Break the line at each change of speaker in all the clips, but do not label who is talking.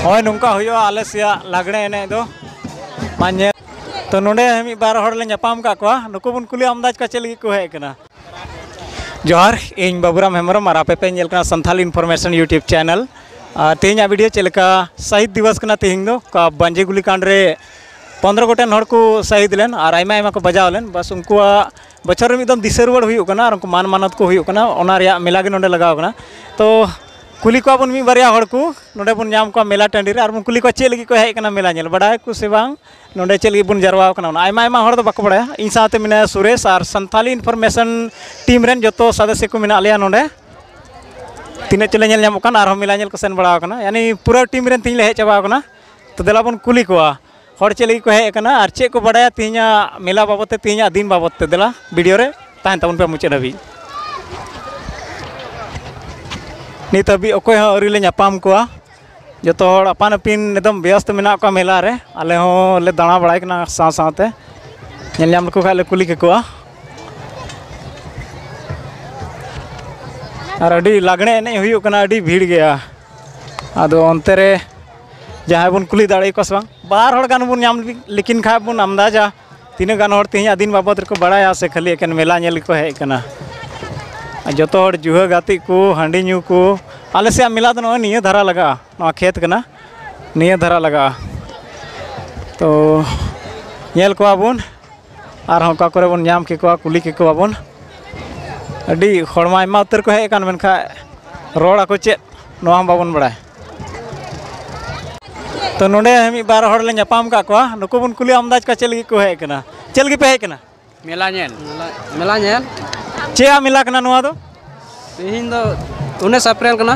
होय नुंका हुयो आले सिया लागणे एने दो मान्य तो नोडे मी बार हड़ ले ᱧᱟᱯᱟᱢ का को नुको बुन कुली अंदाज का चल को है कना जोहार इन बाबूराम हेमरम और आपे पे नेलकना संथाल इन्फॉर्मेशन यूट्यूब चैनल तेज वीडियो चलका शहीद दिवस कना तेहिं दो का बंजे गुली कांड रे 15 गोटेन हड़ को शहीद लेन और आयमा आयमा को बजाव लेन बस उनको बछर में एकदम दिशा रुआड़ हुई कना और उनको मान मानत को हुई कना ओना रिया मेला के नोडे लगाव कना तो कुली को बन मी बारिया हड़ को नोडे बन नाम को मेला टांडी रे और बन कुली को चेल लगी को हेज कना मेला नेल बड़ा को से बांग नोडे चेल लगी बन जरवाव कना आयमा आयमा हड़ दो बाको बड़ा इन साथे मिना सुरेश और संथाली इन्फॉर्मेशन टीम रेन जतो सदस्य को मिना लिया नोडे तीन चले नेल नाम कना और मेला नेल को सेन बड़ा कना यानी पूरा टीम रेन तीन ले हेज चाबा कना तो देला बन कुली को हड़ चेल लगी को हेज कना और चे को बड़ा तीना मेला बाबते तीना दिन बाबते देला वीडियो रे ताहन तबन पे मुचे हबी नित अभी अकोय अरी ले नापाम कोआ जतो हड़ अपान अपिन एकदम व्यस्त मेना को मेला रे आले हो ले दाणा बड़ाय कना साथ साथे नेल नाम को खाले कुली के कोआ और अडी लागणे एने हुयु कना अडी भीड़ गया आदो अंते रे जहां बन कुली दाड़े को संग बार हड़ गान बन नाम लेकिन खा बन अंदाजा तीन गान हड़ तीन दिन बाबत को बड़ाया से खाली एकन मेला नेल को हेज कना जो जुहा गाती को हांडी न्यू को आले से मिला तो निया धारा लगा ना खेत कना निया धारा लगा तो नेल को बन और हम का करे बन नाम के को कुली के को बन अडी हड़मा आयमा उतर को हेज कान मेनखा रोड़ा को चे नोआ बाबन बड़ा तो नोडे मी बार हड़ ले ᱧᱟᱯᱟᱢ का को नुको बन कुली अंदाज का चल को हेज कना चल गे पे हेज कना
मेला नेल
चे मेला कना नोआ दो
तेहिं दो 19 अप्रैल कना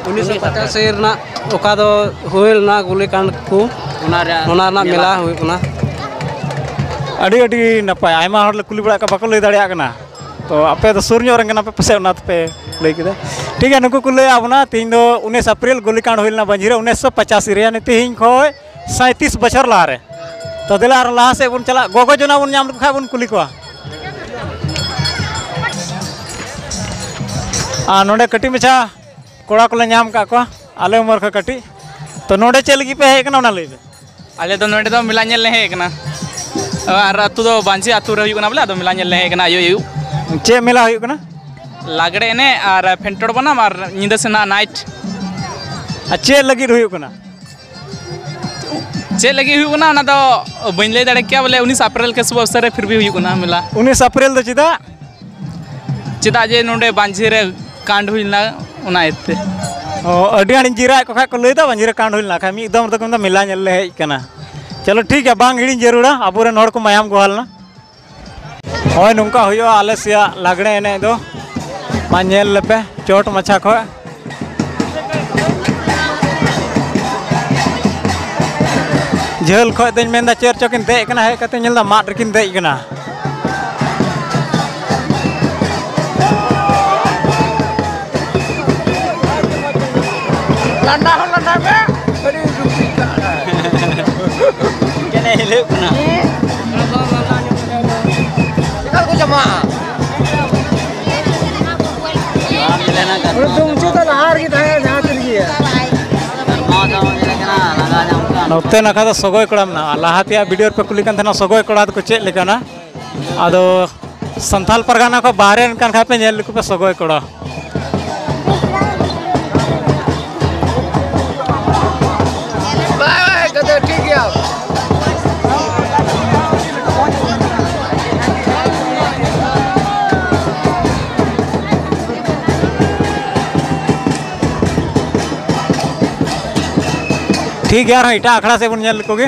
1950 ना ओका दो होइल ना गुली कांड को ओना ना मेला हुई कना
अड़ी अड़ी नपाय आयमा हड़ कुली बड़ा का बाको लय दाड़िया कना तो आपे तो सुर ᱧᱚᱜ रंगना पे पसे ओना पे लय किदा ठीक है नुको कुले आबना तीन दो 19 अप्रैल गोली कांड होइल ना बंजीरे 1985 रे यानी तीन खोय 37 बछर ला रे तो देला आर लाहा से बन चला गोगो जना बन नाम खा बन कुली को नोडे कटी मछा कोड़ा को नाम का को आले उमर का कटी तो नोडे चल लगी पे हेज कना ओना लय
आले तो नोडे तो मेला नेल हेज कना और अतु दो बांची अतु रे हुई कना बोले तो मेला नेल हेज कना आयो
चे मेला हुई कना
लागड़े एने और फेंटोड़ बनाम और निंदा सेना नाइट
चे लगी हुई कना
चे लगी हुई कना ना तो बन लय दाड़े क्या बोले 19 अप्रैल के शुभ अवसर रे फिर भी हुई कना मेला
19 अप्रैल दो
चिदा जे नोडे बांझी रे कांड हुइना उना एते
अडी हानी जीरा को खा को लय दा बांझी रे कांड हुइना खा मी एकदम तक मेला नेल हेज कना चलो ठीक है बांग हिड़ी जरूरा अबुरे नोड़ को मायाम गोहालना होय नुंका हुयो आले सिया लागणे एने दो मा नेल लेपे चोट मछा खो झेल खो देन मेंदा चेर चोकिन दे कना हे कते नेल दा माट रकिन दे कना
लंडा पे बड़ी रुपी का
केने हिले कना
निकल को जमा
मिलेना का
तुम तो हार की था जहां चल गया
नोते नखा तो सगोय कड़ाम ना लाहातिया वीडियो पे कुली कान थना सगोय कड़ा को चे लेकना आदो संथाल परगाना को बाहरे कान खा पे नेल को पे सगोय कड़ा
ठीक है
ठीक है यार इटा आखड़ा से बन नेल कोगे